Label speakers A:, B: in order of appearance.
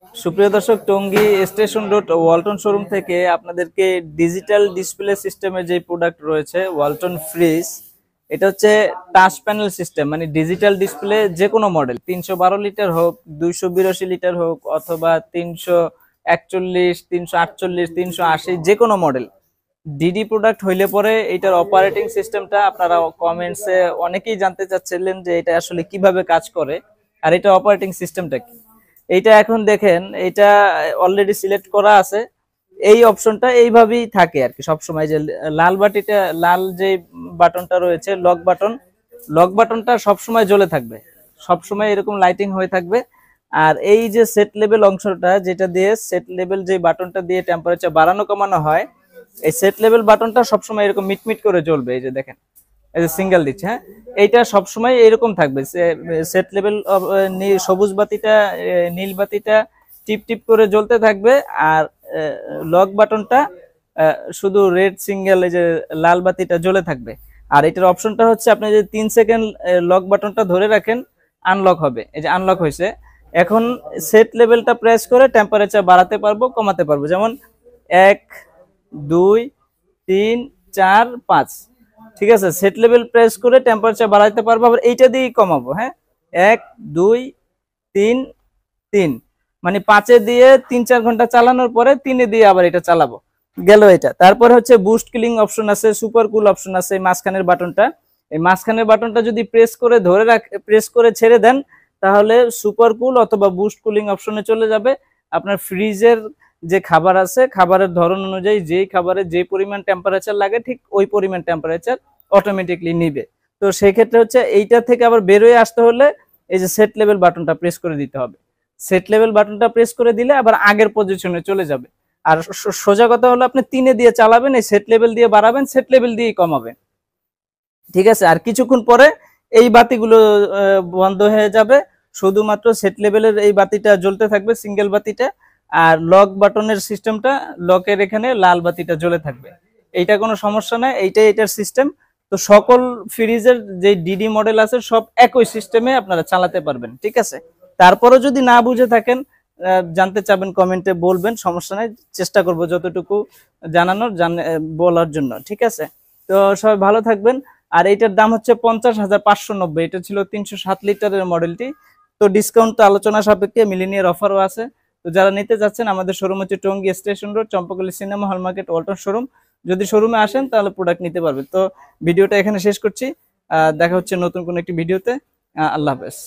A: সুপ্রিয় দর্শক, Tongi station road Walton showroom থেকে আপনাদেরকে ডিজিটাল ডিসপ্লে সিস্টেমের যে প্রোডাক্ট রয়েছে ওয়ালটন ফ্রিজ, এটা হচ্ছে টাচ প্যানেল সিস্টেম, মানে ডিজিটাল ডিসপ্লে যে কোনো মডেল 312 লিটার হোক, 282 লিটার হোক, অথবা 341, 348, 380 যে কোনো মডেল ডিডি প্রোডাক্ট হইলে পরে এটার অপারেটিং সিস্টেমটা আপনারা কমেন্টসে অনেকেই জানতে চাচ্ছিলেন যে এটা আসলে কিভাবে কাজ করে আর এটা অপারেটিং সিস্টেমটা কি। এইটা এখন দেখেন, এটা অলরেডি সিলেক্ট করা আছে। এই অপশনটা এইভাবেই থাকে আর কি সবসময়, যে লাল বাটিটা, লাল যে বাটনটা রয়েছে লক বাটনটা সবসময় জ্বলে থাকবে, সবসময় এরকম লাইটিং হয়ে থাকবে। আর এই যে সেট লেভেল অংশটা, যেটা দিয়ে সেট লেভেল যে বাটনটা দিয়ে টেম্পারেচার বাড়ানো কমানো হয়, এই সেট লেভেল বাটনটা সবসময় এরকম মিটমিট করে জ্বলবে। এই যে দেখেন, এই যে সিঙ্গেল দিচ্ছে, হ্যাঁ, এইটা সবসময় এরকম থাকবে। সেট লেভেল সবুজ বাতিটা, নীল বাতিটা টিপ টিপ করে জ্বলতে থাকবে। আর লক বাটনটা শুধু রেড সিঙ্গেল, এই যে লাল বাতিটা জ্বলে থাকবে। আর এটার অপশনটা হচ্ছে আপনি যদি 3 সেকেন্ড লক বাটনটা ধরে রাখেন, আনলক হবে। এই যে আনলক হয়েছে। এখন সেট লেভেলটা প্রেস করে টেম্পারেচার বাড়াতে পারবো, কমাতে পারবো। যেমন 1, 2, 3, 4, 5, ঠিক আছে। সেট লেভেল প্রেস করে টেম্পারেচার বাড়াইতে পারবো, আবার এইটা দিয়েই কমাবো। হ্যাঁ, 1, 2, 3, 3, মানে 5-এ দিয়ে 3-4 ঘন্টা চালানোর পরে 3-এ দিয়ে আবার এটা চালাবো, গেল এটা। তারপরে হচ্ছে বুস্ট কুলিং অপশন আছে, সুপার কুল অপশন আছে। মাঝখানের বাটনটা, এই মাঝখানের বাটনটা যদি প্রেস করে ধরে প্রেস করে ছেড়ে দেন, তাহলে সুপার কুল অথবা বুস্ট কুলিং অপশনে চলে যাবে। আপনার ফ্রিজের যে খাবার আছে, খাবারের ধরন অনুযায়ী যেই খাবারে যে পরিমাণ টেম্পারেচার লাগে, ঠিক ওই পরিমাণ টেম্পারেচার অটোমেটিকলি নিবে। তো সেই ক্ষেত্রে হচ্ছে এইটা থেকে আবার বেরোয় আসতে হলে এই যে সেট লেভেল বাটনটা প্রেস করে দিতে হবে। সেট লেভেল বাটনটা প্রেস করে দিলে আবার আগের পজিশনে চলে যাবে। আর সোজা কথা হলো, আপনি 3-এ দিয়ে চালাবেন, এই সেট লেভেল দিয়ে বাড়াবেন, সেট লেভেল দিয়েই কমাবেন, ঠিক আছে। আর কিছুক্ষণ পরে এই বাতিগুলো বন্ধ হয়ে যাবে, শুধুমাত্র সেট লেভেলের এই বাতিটা জ্বলতে থাকবে, সিঙ্গেল বাতিটা। আর লক বাটনের সিস্টেমটা, লকের এখানে লাল বাতিটা জ্বলে থাকবে। এইটা কোনো সমস্যা নাই, এইটাই এটার সিস্টেম। তো সকল ফ্রিজের যে ডিডি মডেল আছে সব একই সিস্টেমে আপনারা চালাতে পারবেন, ঠিক আছে। তারপরে যদি না বুঝে থাকেন, জানতে চাবেন, কমেন্টে বলবেন, সমস্যা নাই, চেষ্টা করব যতটুকু জানানোর বলার জন্য, ঠিক আছে। তো সবাই ভালো থাকবেন। আর এইটার দাম হচ্ছে 50,590। এটা ছিল 307 লিটারের মডেলটি। তো ডিসকাউন্ট তো আলোচনা সাপেক্ষে, মিলিনিয়ার অফারও আছে। তো যারা নিতে যাচ্ছেন, আমাদের শোরুম হচ্ছে Tongi station road, Champakali cinema hall market, Walton showroom. যদি শোরুমে আসেন তাহলে প্রোডাক্ট নিতে পারবেন। তো ভিডিওটা এখানে শেষ করছি। দেখা হচ্ছে নতুন কোনো একটি ভিডিওতে। আল্লাহ হাফেজ।